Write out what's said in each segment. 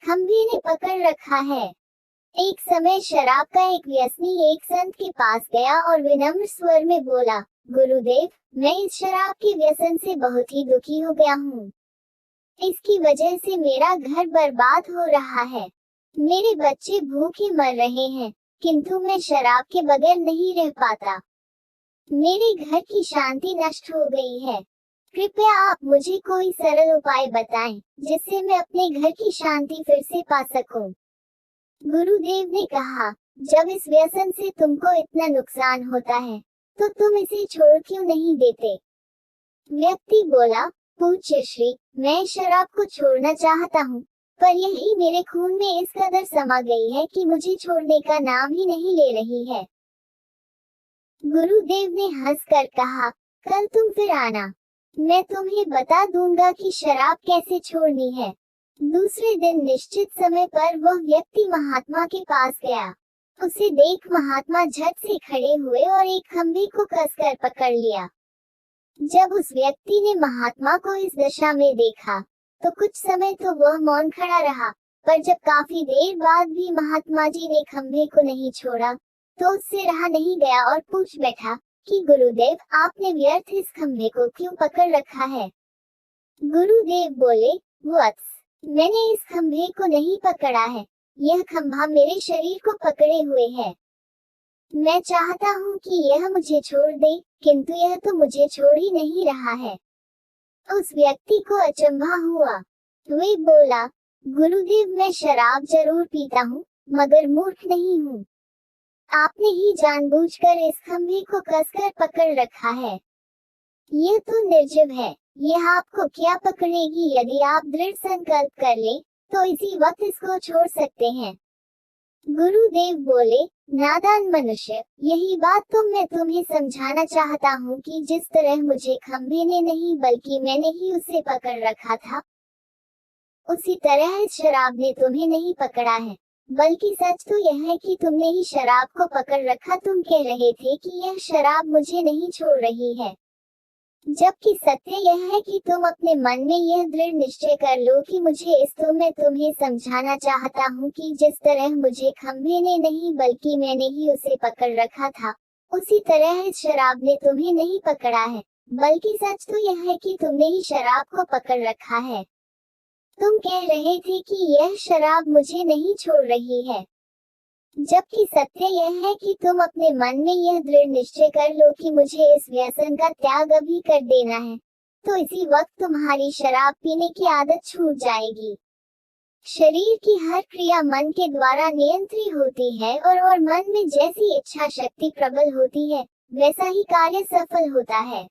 खंभे ने पकड़ रखा है। एक समय शराब का एक व्यसनी एक संत के पास गया और विनम्र स्वर में बोला, गुरुदेव, मैं इस शराब के व्यसन से बहुत ही दुखी हो गया हूँ। इसकी वजह से मेरा घर बर्बाद हो रहा है। मेरे बच्चे भूखे मर रहे हैं, किंतु मैं शराब के बगैर नहीं रह पाता। मेरे घर की शांति नष्ट हो गई है। कृपया आप मुझे कोई सरल उपाय बताएं, जिससे मैं अपने घर की शांति फिर से पा सकूं। गुरुदेव ने कहा, जब इस व्यसन से तुमको इतना नुकसान होता है, तो तुम इसे छोड़ क्यों नहीं देते? व्यक्ति बोला, पूज्य श्री, मैं शराब को छोड़ना चाहता हूँ, पर यही मेरे खून में इस कदर समा गई है कि मुझे छोड़ने का नाम ही नहीं ले रही है। गुरुदेव ने हंसकर कहा, कल तुम फिर आना, मैं तुम्हें बता दूंगा कि शराब कैसे छोड़नी है। दूसरे दिन निश्चित समय पर वह व्यक्ति महात्मा के पास गया। उसे देख महात्मा झट से खड़े हुए और एक खंभे को कसकर पकड़ लिया। जब उस व्यक्ति ने महात्मा को इस दशा में देखा, तो कुछ समय तो वह मौन खड़ा रहा, पर जब काफी देर बाद भी महात्मा जी ने खंभे को नहीं छोड़ा, तो उससे रहा नहीं गया और पूछ बैठा कि गुरुदेव, आपने व्यर्थ इस खंभे को क्यों पकड़ रखा है? गुरुदेव बोले, वत्स, मैंने इस खंभे को नहीं पकड़ा है, यह खंभा मेरे शरीर को पकड़े हुए है। मैं चाहता हूँ कि यह मुझे छोड़ दे, किंतु यह तो मुझे छोड़ ही नहीं रहा है। उस व्यक्ति को अचंभा हुआ। वे बोला, गुरुदेव, मैं शराब जरूर पीता हूँ, मगर मूर्ख नहीं हूँ। आपने ही जानबूझकर इस खंभे को कसकर पकड़ रखा है। यह तो निर्जीव है, यह आपको क्या पकड़ेगी? यदि आप दृढ़ संकल्प कर लें, तो इसी वक्त इसको छोड़ सकते हैं। गुरुदेव बोले, नादान मनुष्य, यही बात तो मैं तुम्हें समझाना चाहता हूँ कि जिस तरह मुझे खंभे ने नहीं बल्कि मैंने ही उसे पकड़ रखा था, उसी तरह इस शराब ने तुम्हें नहीं पकड़ा है, बल्कि सच तो यह है कि तुमने ही शराब को पकड़ रखा। तुम कह रहे थे कि यह शराब मुझे नहीं छोड़ रही है, जबकि सत्य यह है कि तुम अपने मन में यह दृढ़ निश्चय कर लो कि मुझे इस। तो मैं तुम्हें समझाना चाहता हूँ कि जिस तरह मुझे खंभे ने नहीं बल्कि मैंने ही उसे पकड़ रखा था, उसी तरह इस शराब ने तुम्हें नहीं पकड़ा है, बल्कि सच तो यह है कि तुमने ही शराब को पकड़ रखा है। तुम कह रहे थे कि यह शराब मुझे नहीं छोड़ रही है, जबकि सत्य यह है कि तुम अपने मन में यह दृढ़ निश्चय कर लो कि मुझे इस व्यसन का त्याग अभी कर देना है, तो इसी वक्त तुम्हारी शराब पीने की आदत छूट जाएगी। शरीर की हर क्रिया मन के द्वारा नियंत्रित होती है और मन में जैसी इच्छा शक्ति प्रबल होती है, वैसा ही कार्य सफल होता है।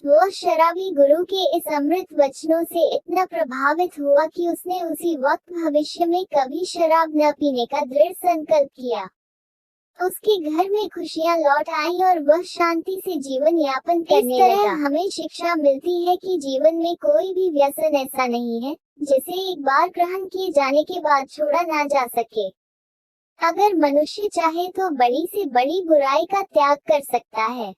वह शराबी गुरु के इस अमृत वचनों से इतना प्रभावित हुआ कि उसने उसी वक्त भविष्य में कभी शराब न पीने का दृढ़ संकल्प किया। उसके घर में खुशियां लौट आई और वह शांति से जीवन यापन करने लगा। इस तरह हमें शिक्षा मिलती है कि जीवन में कोई भी व्यसन ऐसा नहीं है जिसे एक बार ग्रहण किए जाने के बाद छोड़ा ना जा सके। अगर मनुष्य चाहे तो बड़ी से बड़ी बुराई का त्याग कर सकता है।